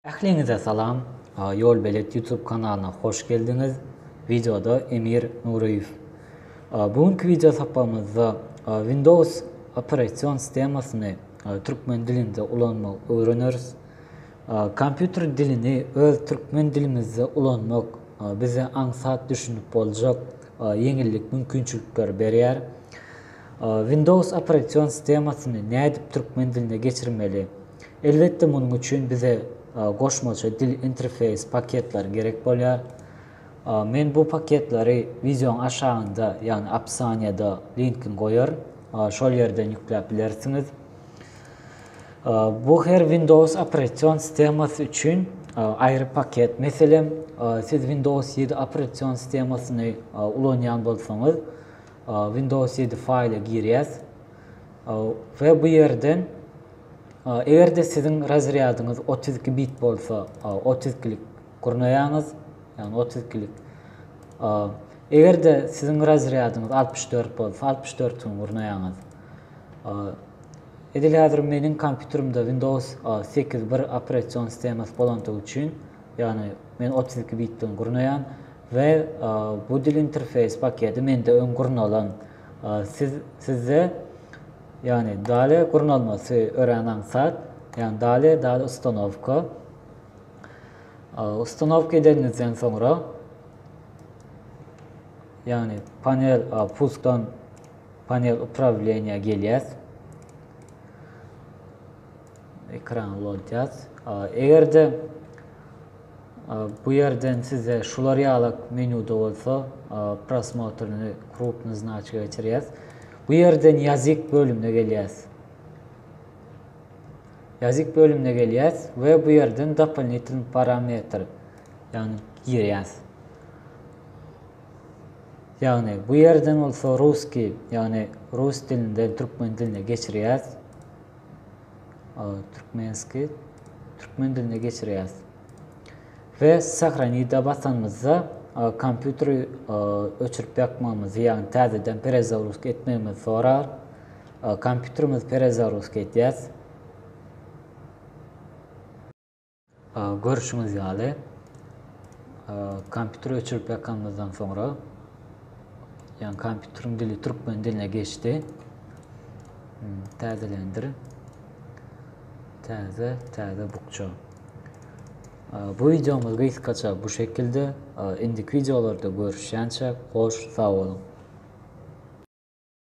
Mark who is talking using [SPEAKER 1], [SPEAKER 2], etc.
[SPEAKER 1] Ähliňize salam. Yol Belet YouTube kanalyna hoş geldiniz. Videoda Emir Nuriýew. Bugünkü video sapamyzda Windows operasiýon sistemasyny türkmen dilinde ulanmak öwreneriz. Kompýuter dilini öz türkmen dilimizde ulanmak bize aňsat düşünüp boljak yeňillik mümkinçilikler berýär. Windows operasiýon sistemasyny nädip türkmen diline geçirmeli? Elbette bunun üçin bize goşmaça dil interfeys paketler gerek bolýar. Men bu paketleri videonun aşağında yani apsaniyada linkini koyar. Şol yerden yükläp bilersiňiz. Bu her Windows operasiýon sistemasy üçin ayrı paket. Meselem siz Windows 7 operasiýon sistemasyny ulanýan bolsaňyz Windows 7 faýly girýäs ve bu yerden eğer de sizin razryadyňyz 32 bit bolsa 32'lik gurnaýaňyz, yani 32'lik. Eğer de sizin razryadyňyz 64 bolsa 64'ün gurnaýaňyz. Edil hazır menin kompýuterimde Windows 8 bir operasiýon sistemasy bolandygy üçin, yani men 32 bitden gurnaýan ve bu dil interfeys paketi mende ön gurnalan. Sizde yani dale gurnalması öğrenen saat, yani dale ustanovka. Ustanovka edildikten sonra yani panel pulsdan panel upravleniya gelýäs. Ekran olacağız. Eğer de bu yerden size şular ýalyk menüde olsa prosmotryny krupny znaçka geçirýäs. Bu yerden yazık bölümüne gelýäs. Yazık bölümüne gelýäs ve bu yerden doполнительный parametr yani girýäs. Yani bu yerden olsa Ruski yani Rus dilinden Türkmen diline geçirýäs. Türkmen diline geçirýäs. Ve sahraniyda basanmızda kompýuteri öçürüp ýakmamyzy, yani täzeden perezagrusk etmemizi sorar. Kompýuterimiz perezagrusk etýäs. Görüşüňiz ýaly. Kompýuteri öçürüp ýakmamyzdan sonra yani kompýuteriň dili türkmen diline geçti. Täzelendir. Täze bukça. Bu videomuz kısaca bu şekilde. Indiki videolarda görüşýänçe hoş, sağ olun.